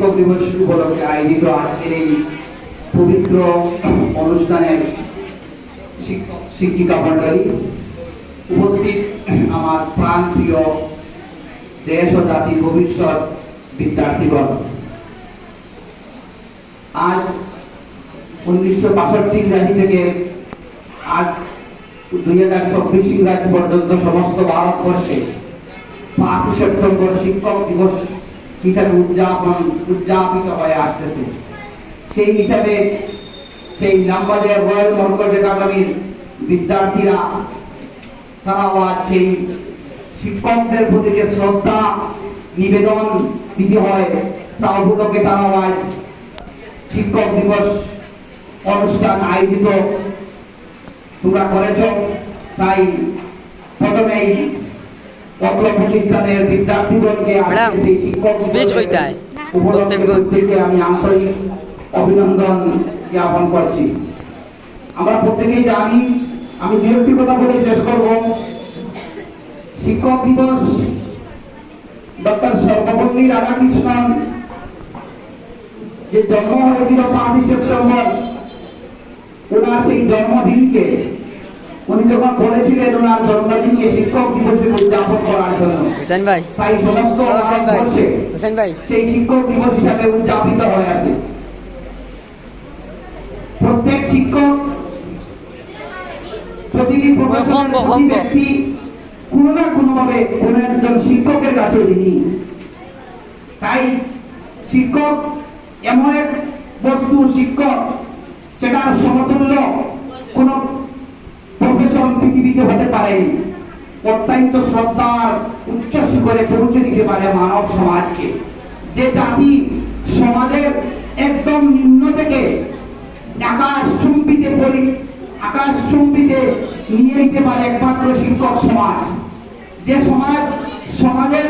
শিক্ষক দিবস উপলক্ষে আয়োজিত আজকের এই পবিত্র অনুষ্ঠানে শিক্ষিকা মন্ডলী উপস্থিত, আমার প্রাণ প্রিয় দেশ ও জাতির ভবিষ্যৎ বিদ্যার্থীগণ, আজ 1962 ইংরাজি থেকে আজ 2026 ইংরাজি পর্যন্ত সমস্ত ভারতবর্ষে 5 সেপ্টেম্বর শিক্ষক দিবস হিসাবে উদযাপিত হয়ে আসতেছে। সেই হিসাবে সেই নাম্বারের রয়্যাল মর্কজ একাডেমির বিদ্যার্থীরা তারাও আজ সেই শিক্ষকদের প্রতি যে শ্রদ্ধা নিবেদন দিতে হয় তা উপলক্ষে তারাও আজ শিক্ষক দিবস অনুষ্ঠান আয়োজিত তোমরা করেছ। তাই প্রথমেই অত্র প্রতিষ্ঠানের বিদ্যার্থীগণকে সেই শিক্ষক উপলক্ষে আমি আন্তরিক অভিনন্দন জ্ঞাপন করছি। আমরা প্রত্যেকেই জানি, আমি দু একটি কথা বলে শেষ করব। শিক্ষক দিবস ডক্টর সর্বপল্লী রাধাকৃষ্ণন যে জন্ম হয়েছিল 5 সেপ্টেম্বর, ওনার সেই জন্মদিনকে উনি যখন বলেছিলেন ওনার জন্মদিনকে শিক্ষক দিবসে উদযাপন করার জন্য, তাই সমস্ত সেই শিক্ষক দিবস হিসাবে উদযাপিত হয়ে আছে। প্রত্যেক শিক্ষক, প্রতিটি ব্যক্তি কোনো না কোনোভাবে কোন একজন শিক্ষকের কাছে ঋণী। তাই শিক্ষক এমন এক বস্তু, শিক্ষক সেটার সমতুল্য কোন প্রফেশন পৃথিবীতে হতে পারে। অত্যন্ত শ্রদ্ধার উচ্চ শিখরে পৌঁছে দিতে পারে মানব সমাজকে। যে জাতি সমাজের একদম নিম্ন থেকে আকাশচুম্বিতে নিয়ে নিতে পারে একমাত্র শিক্ষক সমাজ। যে সমাজের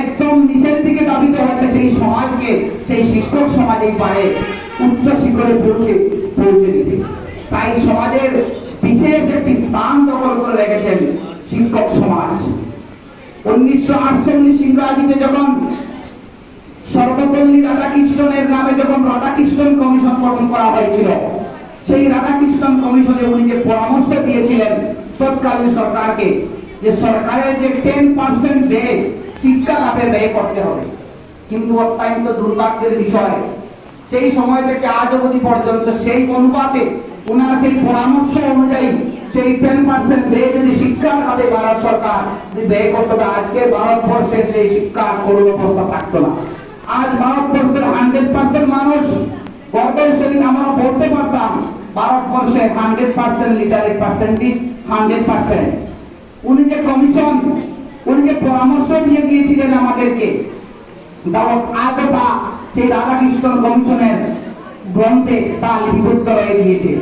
একদম নিচের দিকে দাবিত হতে সেই সমাজকে সেই শিক্ষক সমাজেই পারে উচ্চ শিখরে পৌঁছে দিতে। তাই সমাজের বিশেষ একটি স্থান দখল করে রেখেছেন শিক্ষক সমাজ। 1948 ইংরাজিতে যখন সর্বপল্লী রাধাকৃষ্ণনের নামে যখন রাধাকৃষ্ণন কমিশন গঠন করা হয়েছিল, সেই রাধাকৃষ্ণন কমিশনে উনি যে পরামর্শ দিয়েছিলেন তৎকালীন সরকারকে, যে সরকারের যে 10% ব্যয় শিক্ষা লাভে ব্যয় করতে হবে। কিন্তু অত্যন্ত দুর্ভাগ্যের বিষয়, সেই সময় থেকে আজ অবধি পর্যন্ত সেই অনুপাতে ওনার সেই পরামর্শ অনুযায়ী সেই 10% ব্যয় যদি শিক্ষার খাতে ভারত সরকার যদি ব্যয় করতো, আজকে ভারতবর্ষের সেই শিক্ষার কোনো অবস্থা থাকতো না। আজ ভারতবর্ষের 100% মানুষ গর্বের সহিত আমরা বলতে পারতাম ভারতবর্ষে 100% লিটারেট পার্সেন্টেজ 100%। উনি যে কমিশন, উনি যে পরামর্শ দিয়ে দিয়েছিলেন আমাদেরকে, আজও সেই রাধাকৃষ্ণ কমিশনের গ্রন্থে তা লিপিবদ্ধ হয়ে গিয়েছে।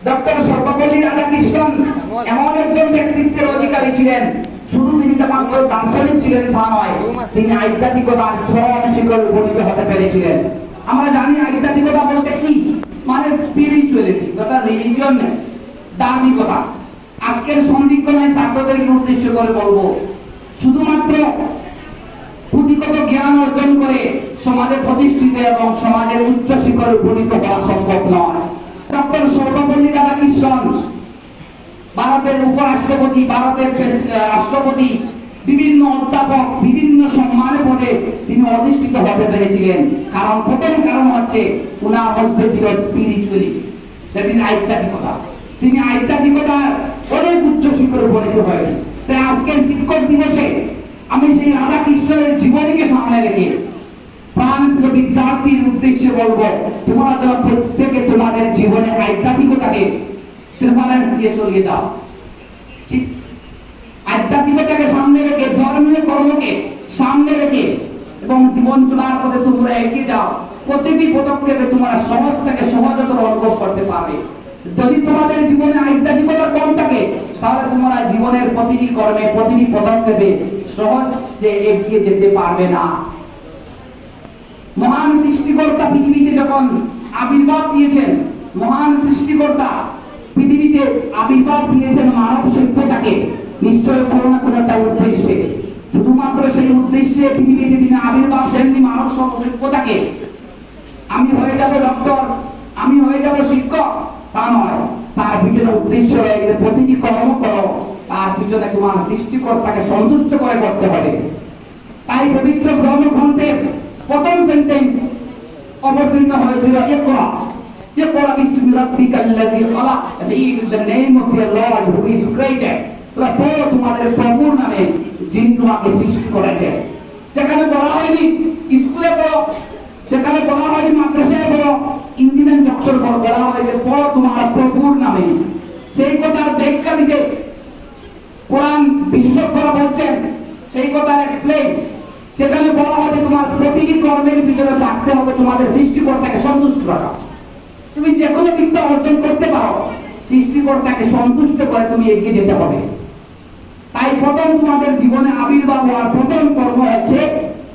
ডক্টর সর্বপল্লী রাধাকৃষ্ণন এমন একজন ব্যক্তিত্বের অধিকারী ছিলেন, শুধু তিনি মাত্র দার্শনিক ছিলেন তা নয়, তিনি আধ্যাত্মিকতার চরম শিখরে উপনীত হতে পেরেছিলেন। আমরা জানি আধ্যাত্মিকতা বলতে কি, মানে স্পিরিচুয়ালিটি, যেটা রিলিজিয়ন নেই, ধার্মিকতা। আজকের সন্দিগ্ধ ছাত্রদেরকে উদ্দেশ্য করে বলবো, শুধুমাত্র পুঁথিগত জ্ঞান অর্জন করে সমাজে প্রতিষ্ঠিত এবং সমাজের উচ্চ শিখরে উপনীত হওয়া সম্ভব নয়। ডক্টর সর্বপল্লী রাধাকৃষ্ণন ভারতের উপরাষ্ট্রপতি, ভারতের রাষ্ট্রপতি, বিভিন্ন অধ্যাপক, বিভিন্ন সম্মানে পদে তিনি অধিষ্ঠিত হতে পেরেছিলেন। কারণ প্রথম কারণ হচ্ছে ওনার মধ্যে ছিল স্পিরিচুয়ালিটি, তিনি আধ্যাত্মিকতা। তিনি আধ্যাত্মিকতার অনেক উচ্চ শিখরে উপনীত হয়েছেন। তাই আজকের শিক্ষক দিবসে আমি সেই রাধাকৃষ্ণের জীবনীকে সামনে রেখে প্রাণপ্রিয় বিদ্যার্থীর উদ্দেশ্যে বলবো, তোমরা যেন প্রত্যেকে তোমাদের জীবনে আধ্যাত্মিকতাকে প্রেফারেন্স দিয়ে চলিয়ে দাও। আধ্যাত্মিকতাকে সামনে রেখে, ধর্মীয় কর্মকে সামনে রেখে এবং জীবন চলার পথে তোমরা এগিয়ে যাও। প্রতিটি পদক্ষেপে তোমরা সহজ থেকে সহজতর অনুভব করতে পারবে। যদি তোমাদের জীবনে আধ্যাত্মিকতা কম থাকে, তাহলে তোমরা জীবনের প্রতিটি কর্মে, প্রতিটি পদক্ষেপে সহজে এগিয়ে যেতে পারবে না। মহান সৃষ্টিকর্তা পৃথিবীতে যখন আবির্ভাব দিয়েছেন, মহান সৃষ্টিকর্তা পৃথিবীতে আবির্ভাব দিয়েছেন মানব সভ্যতাকে, নিশ্চয় কোনো না কোনো একটা উদ্দেশ্যে। শুধুমাত্র সেই উদ্দেশ্যে পৃথিবীতে তিনি আবির্ভাব দেননি মানব সভ্যতাকে আমি হয়ে যাব ডক্টর, আমি হয়ে যাব শিক্ষক, তা নয়। তার পিছনে উদ্দেশ্য রয়েছে প্রতিটি কর্ম করো তার পিছনে তোমার সৃষ্টিকর্তাকে সন্তুষ্ট করে করতে হবে। তাই পবিত্র ধর্মগ্রন্থের প্রথম সেন্টেন্স অবতীর্ণ হয়েছিল ইকরা ইকরা বিসমি রাব্বিকাল্লাযী খালাক, read the name of your Lord who is created। তোমরা পড়ো তোমাদের প্রভুর নামে যিনি তোমাকে সৃষ্টি করেছেন। সেখানে বলা হয়নি স্কুলে পড়ো, সেখানে বলা হয়নি মাদ্রাসায় পড়ো, ইঞ্জিনিয়ার ডক্টর বলা হয়েছে পড়ো তোমার প্রভুর নামে। সেই কথার ব্যাখ্যা দিতে কোরআন বিশেষজ্ঞরা বলছেন, সেই কথার এক্সপ্লেইন সেখানে বলা হয়েছে তোমার প্রতিটি কর্মের ভিতরে থাকতে হবে তোমাদের সৃষ্টিকর্তাকে সন্তুষ্ট রাখা। তুমি যে কোনো বিদ্যা অর্জন করতে পারো, সৃষ্টিকর্তাকে সন্তুষ্ট করে তুমি এগিয়ে যেতে হবে। তাই প্রথম তোমাদের জীবনে আবির্ভাব হওয়ার প্রথম কর্ম হচ্ছে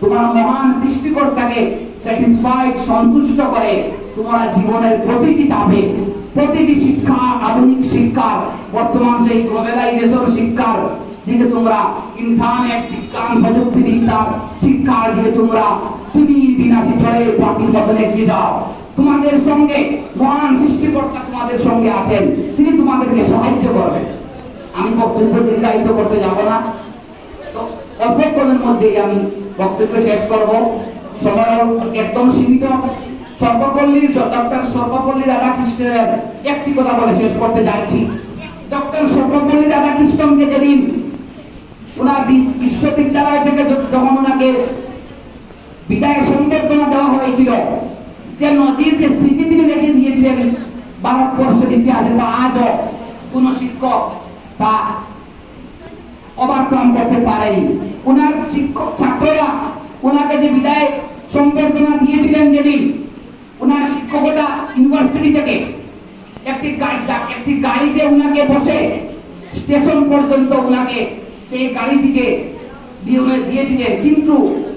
তোমার মহান সৃষ্টিকর্তাকে স্যাটিসফাইড সন্তুষ্ট করে তোমার জীবনের প্রতিটি ধাপে প্রতিটি শিক্ষা, আধুনিক শিক্ষার, বর্তমান সেই গ্লোবালাইজেশন শিক্ষার দিকে তোমরা, ইন্টারনেট বিজ্ঞান প্রযুক্তি বিদ্যার শিক্ষার দিকে তোমরা পৃথিবীর বিনাশী চলে পাখির মতন এগিয়ে যাও। তোমাদের সঙ্গে মহান সৃষ্টিকর্তা তোমাদের সঙ্গে আছেন, তিনি তোমাদেরকে সাহায্য করবেন। আমি বক্তব্য দীর্ঘায়িত করতে যাব না, তো অল্পক্ষণের মধ্যেই আমি বক্তব্য শেষ করব। সময় একদম সীমিত। ডক্টর সর্বপল্লী রাধাকৃষ্ণের একটি কথা বলে শেষ করতে যাচ্ছি। ডক্টর সর্বপল্লী রাধাকৃষ্ণকে যেদিন ওনার বিশ্ববিদ্যালয় থেকে যখন ওনাকে বিদায় সংবর্ধনা দেওয়া হয়েছিল, যে নজিরকে স্মৃতি তিনি রেখে দিয়েছিলেন ভারতবর্ষের ইতিহাসে, বা আজও কোন শিক্ষক তা ওভারকাম করতে পারেনি। ওনার শিক্ষক ছাত্ররা ওনাকে যে বিদায় সংবর্ধনা দিয়েছিলেন, যেদিন ওনার শিক্ষকতা ইউনিভার্সিটি থেকে একটি গাড়িতে ওনাকে বসে স্টেশন পর্যন্ত ওনাকে সেই গাড়িটিকে দিয়েছিলেন, কিন্তু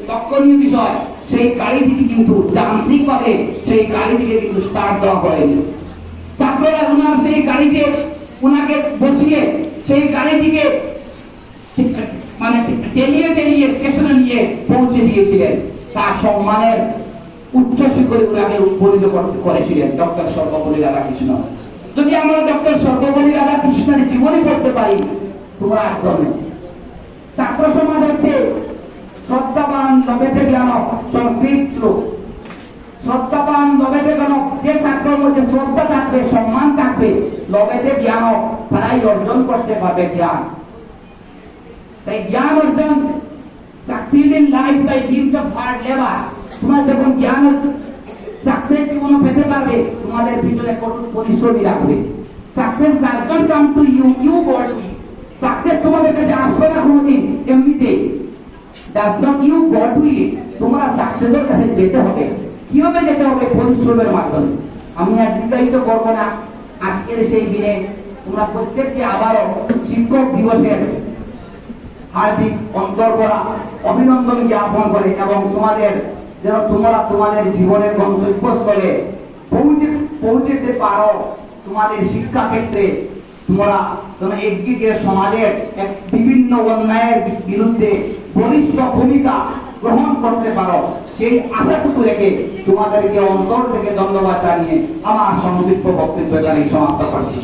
লক্ষণীয় বিষয় সেই গাড়িটিকে কিন্তু যান্ত্রিক ভাবে সেই গাড়িটিকে কিন্তু স্টার্ট দেওয়া হয়নি। ছাত্ররা ওনার সেই গাড়িতে ওনাকে বসিয়ে সেই গাড়িটিকে মানে টেলিয়ে স্টেশনে নিয়ে পৌঁছে দিয়েছিলেন। তার সম্মানের উচ্চ শিখরে ওনাকে উৎপন্ন করেছিলেন ডক্টর সর্বপল্লী রাধাকৃষ্ণ। যদি আমরা ডক্টর সর্বপল্লী রাধাকৃষ্ণের জীবনী পড়তে পারি, তোমরা আগ্রহে ছাত্র সমাজ হচ্ছে শ্রদ্ধাবান লবেতে জ্ঞানক, সংস্কৃত শ্লোক। শ্রদ্ধাবান লবেতে জ্ঞানক, যে ছাত্রের মধ্যে শ্রদ্ধা থাকবে, সম্মান থাকবে, লবেতে জ্ঞানক, তারাই অর্জন করতে পারবে জ্ঞান। তাই জ্ঞান অর্জন, succeed in life by dint of hard labor। তোমরা যখন জ্ঞান সাকসেস জীবনে পেতে পারবে, তোমাদের ভিতরে কঠোর পরিশ্রমী রাখবে। Success does not come to you, you got it। Success তোমাদের কাছে আসবে না কোনোদিন এমনিতে, does not you got it। তোমরা সাকসেসের কাছে যেতে হবে। কিভাবে যেতে হবে? পরিশ্রমের মাধ্যমে। আমি আর দীর্ঘায়িত করবো না। আজকের সেই দিনে তোমরা প্রত্যেককে আবারও শিক্ষক দিবসের হার্দিক অন্তর্গড়া অভিনন্দন জ্ঞাপন করে, এবং তোমাদের যেন তোমরা তোমাদের জীবনের গন্তব্যস্থলে পৌঁছতে পারো। তোমাদের শিক্ষা ক্ষেত্রে তোমরা যেন এগিয়ে গিয়ে সমাজের বিভিন্ন অন্যায়ের বিরুদ্ধে বলিষ্ঠ ভূমিকা গ্রহণ করতে পারো, সেই আশাটুকু রেখে তোমাদেরকে অন্তর থেকে ধন্যবাদ জানিয়ে আমার সংক্ষিপ্ত বক্তব্য এখানে সমাপ্ত করছি।